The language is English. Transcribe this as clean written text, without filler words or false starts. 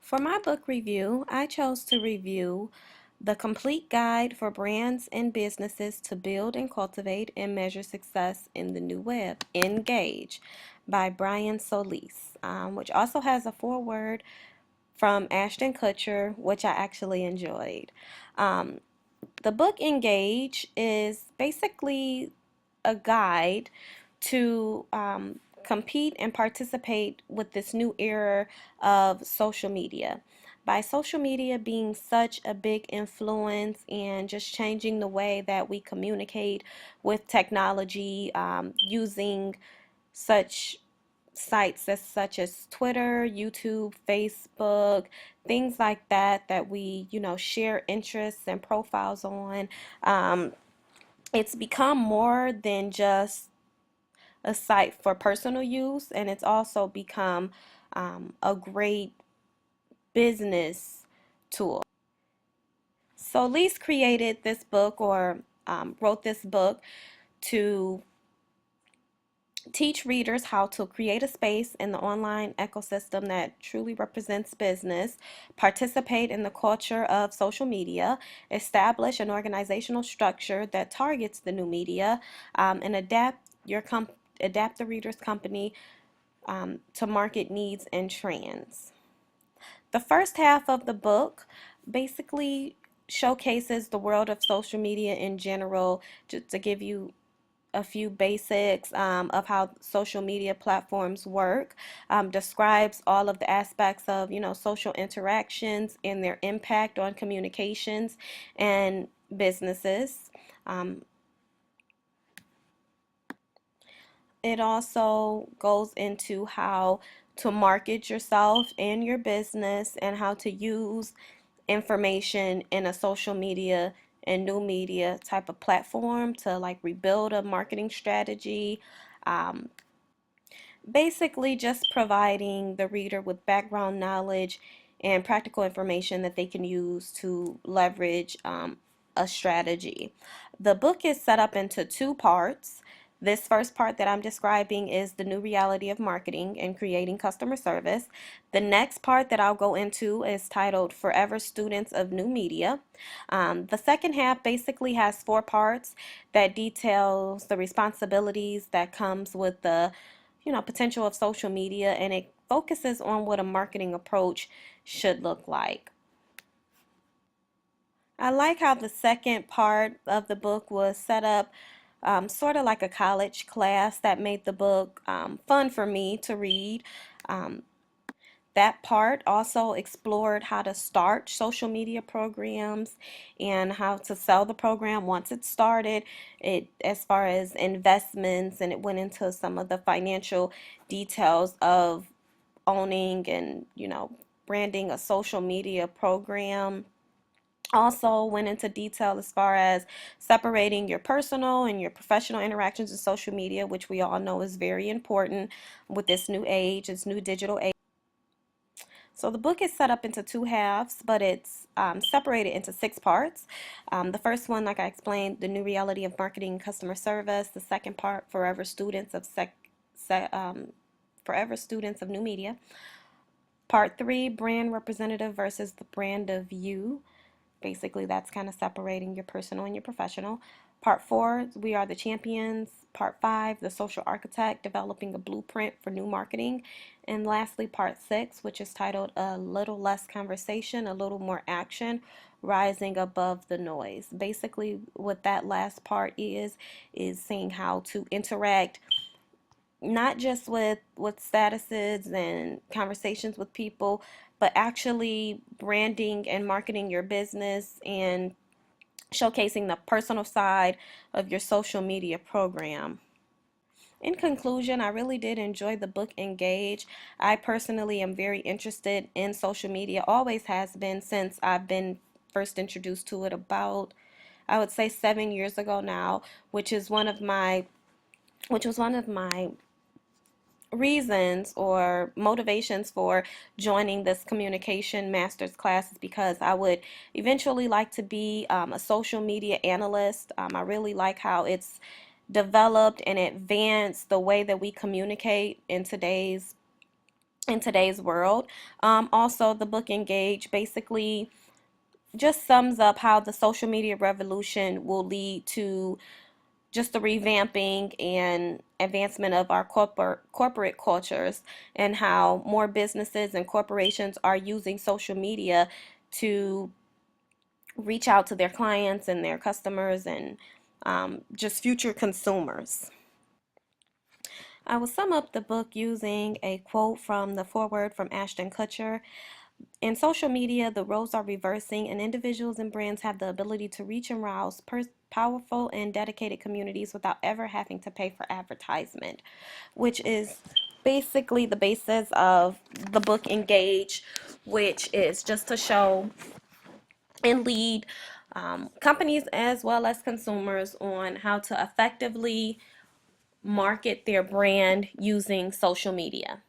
For my book review, I chose to review The Complete Guide for Brands and Businesses to Build and Cultivate and Measure Success in the New Web, Engage, by Brian Solis, which also has a foreword from Ashton Kutcher, which I actually enjoyed. Um, the book Engage is basically a guide to compete and participate with this new era of social media. By social media being such a big influence and just changing the way that we communicate with technology, using such sites as such as Twitter, YouTube, Facebook, things like that that we, share interests and profiles on. It's become more than just a site for personal use, and it's also become a great business tool. So Lise created this book or wrote this book to teach readers how to create a space in the online ecosystem that truly represents business, participate in the culture of social media, establish an organizational structure that targets the new media, and adapt the reader's company to market needs and trends. The first half of the book basically showcases the world of social media in general, just to give you a few basics of how social media platforms work, describes all of the aspects of, social interactions and their impact on communications and businesses. Um, it also goes into how to market yourself and your business and how to use information in a social media and new media type of platform to like rebuild a marketing strategy. Um, Basically, just providing the reader with background knowledge and practical information that they can use to leverage a strategy. The book is set up into two parts. This first part that I'm describing is the new reality of marketing and creating customer service. The next part that I'll go into is titled Forever Students of New Media. The second half basically has four parts that details the responsibilities that comes with the potential of social media, and it focuses on what a marketing approach should look like. I like how the second part of the book was set up sort of like a college class that made the book fun for me to read. Um, that part also explored how to start social media programs and how to sell the program once it started, it as far as investments, and it went into some of the financial details of owning and branding a social media program. Also went into detail as far as separating your personal and your professional interactions in social media, which we all know is very important with this new age, this new digital age. So the book is set up into two halves, but it's separated into six parts. The first one, like I explained, the new reality of marketing and customer service. The second part, forever students of new media. Part three, brand representative versus the brand of you. Basically, that's kind of separating your personal and your professional. Part four, we are the champions. Part five, the social architect, developing a blueprint for new marketing. And lastly, part six, which is titled A Little Less Conversation, a Little More Action, Rising Above the Noise. Basically, what that last part is saying how to interact not just with statuses and conversations with people, but actually branding and marketing your business and showcasing the personal side of your social media program. In conclusion, I really did enjoy the book Engage. I personally am very interested in social media, always has been since I've been first introduced to it about, I would say, 7 years ago now, which is one of my which was one of my reasons or motivations for joining this communication master's class is because I would eventually like to be a social media analyst. I really like how it's developed and advanced the way that we communicate in today's in today's world. Also, the book Engage basically just sums up how the social media revolution will lead to just the revamping and advancement of our corporate cultures, and how more businesses and corporations are using social media to reach out to their clients and their customers and just future consumers. I will sum up the book using a quote from the foreword from Ashton Kutcher. In social media, the roles are reversing, and individuals and brands have the ability to reach and rouse powerful and dedicated communities without ever having to pay for advertisement, which is basically the basis of the book Engage, which is just to show and lead companies as well as consumers on how to effectively market their brand using social media.